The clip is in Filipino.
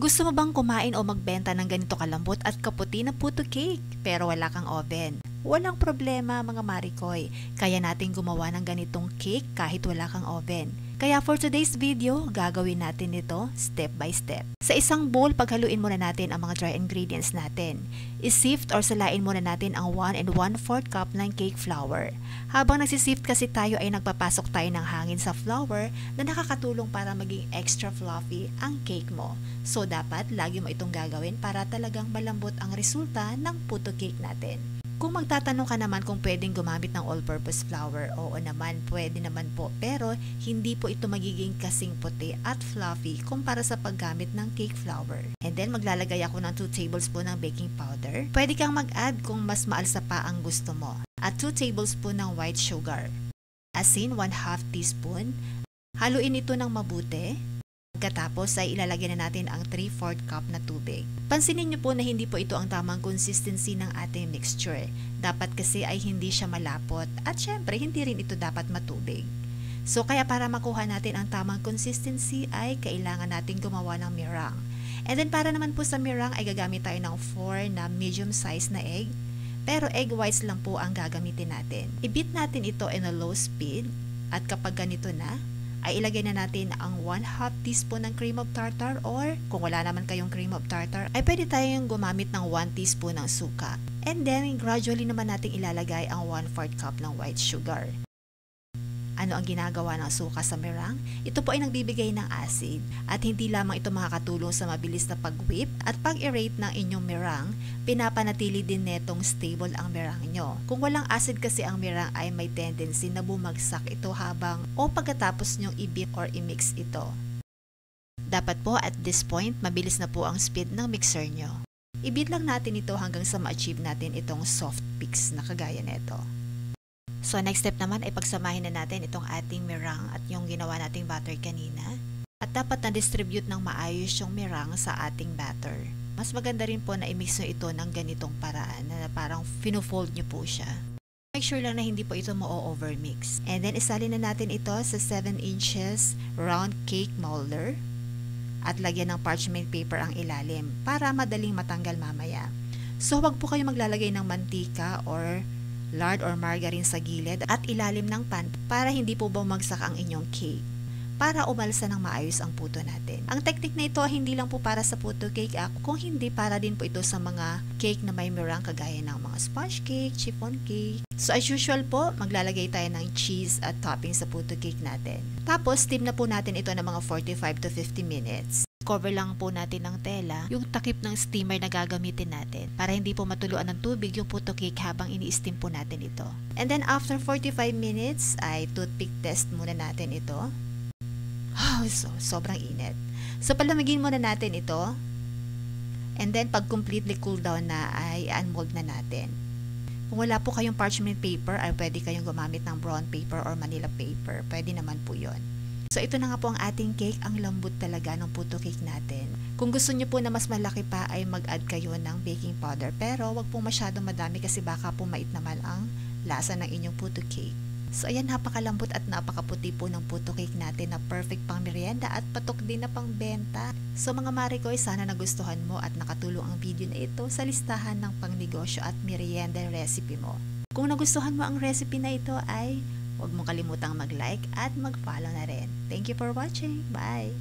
Gusto mo bang kumain o magbenta ng ganito kalambot at kaputi na puto cake pero wala kang oven? Walang problema mga Marikoy, kaya natin gumawa ng ganitong cake kahit wala kang oven. Kaya for today's video, gagawin natin ito step by step. Sa isang bowl, paghaluin muna natin ang mga dry ingredients natin. I-sift or salain muna natin ang 1 and 1/4 cup ng cake flour. Habang nagsisift kasi tayo ay nagpapasok tayo ng hangin sa flour na nakakatulong para maging extra fluffy ang cake mo. So dapat lagi mo itong gagawin para talagang malambot ang resulta ng puto cake natin. Kung magtatanong ka naman kung pwedeng gumamit ng all-purpose flour, oo naman, pwede naman po. Pero hindi po ito magiging kasing puti at fluffy kumpara sa paggamit ng cake flour. And then maglalagay ako ng 2 tablespoon ng baking powder. Pwede kang mag-add kung mas maalsa pa ang gusto mo. At 2 tablespoon ng white sugar. Asin 1/2 teaspoon. Haluin ito ng mabuti. Pagkatapos ay ilalagay na natin ang 3/4 cup na tubig. Pansinin niyo po na hindi po ito ang tamang consistency ng ating mixture. Dapat kasi ay hindi siya malapot at syempre hindi rin ito dapat matubig. So kaya para makuha natin ang tamang consistency ay kailangan natin gumawa ng meringue. And then para naman po sa meringue ay gagamit tayo ng 4 na medium size na egg. Pero egg whites lang po ang gagamitin natin. I-beat natin ito in a low speed at kapag ganito na, ay ilagay na natin ang 1/2 teaspoon ng cream of tartar or kung wala naman kayong cream of tartar ay pwede tayong gumamit ng 1 teaspoon ng suka. And then gradually naman natin ilalagay ang 1/4 cup ng white sugar. Ano ang ginagawa ng suka sa meringue? Ito po ay nagbibigay ng acid at hindi lamang ito makakatulong sa mabilis na pag-whip at pag-aerate ng inyong meringue, pinapanatili din netong stable ang meringue nyo. Kung walang acid kasi ang meringue ay may tendency na bumagsak ito habang o pagkatapos nyong i-beat or i-mix ito. Dapat po at this point, mabilis na po ang speed ng mixer nyo. I-beat lang natin ito hanggang sa ma-achieve natin itong soft peaks na kagaya nito. So next step naman ay pagsamahin na natin itong ating meringue at yung ginawa nating batter kanina. At dapat na-distribute ng maayos yung meringue sa ating batter. Mas maganda rin po na i-mix nyo ito ng ganitong paraan na parang fino-fold nyo po siya. Make sure lang na hindi po ito mo-overmix. And then isalin na natin ito sa 7 inches round cake molder. At lagyan ng parchment paper ang ilalim para madaling matanggal mamaya. So huwag po kayo maglalagay ng mantika or lard or margarine sa gilid at ilalim ng pan para hindi po bumagsak ang inyong cake. Para umalsa ng maayos ang puto natin. Ang technique na ito hindi lang po para sa puto cake kung hindi para din po ito sa mga cake na may meringue kagaya ng mga sponge cake, chiffon cake. So as usual po, maglalagay tayo ng cheese at topping sa puto cake natin. Tapos steam na po natin ito ng mga 45 to 50 minutes. Cover lang po natin ng tela yung takip ng steamer na gagamitin natin para hindi po matuluan ng tubig yung puto cake habang ini-steam po natin ito. And then after 45 minutes ay toothpick test muna natin ito. Sobrang init. So palamigin muna natin ito. And then pag completely cool down na ay unmold na natin. Kung wala po kayong parchment paper ay pwede kayong gumamit ng brown paper or manila paper. Pwede naman po yon. So ito na nga po ang ating cake, ang lambot talaga ng puto cake natin. Kung gusto niyo po na mas malaki pa ay mag-add kayo ng baking powder pero wag po masyadong madami kasi baka pumait naman ang lasa ng inyong puto cake. So ayan, napakalambot at napakaputi po ng puto cake natin na perfect pang merienda at patok din na pang benta. So mga Marikoy, sana nagustuhan mo at nakatulong ang video na ito sa listahan ng pangnegosyo at merienda recipe mo. Kung nagustuhan mo ang recipe na ito ay huwag mong kalimutang mag-like at mag-follow na rin. Thank you for watching. Bye!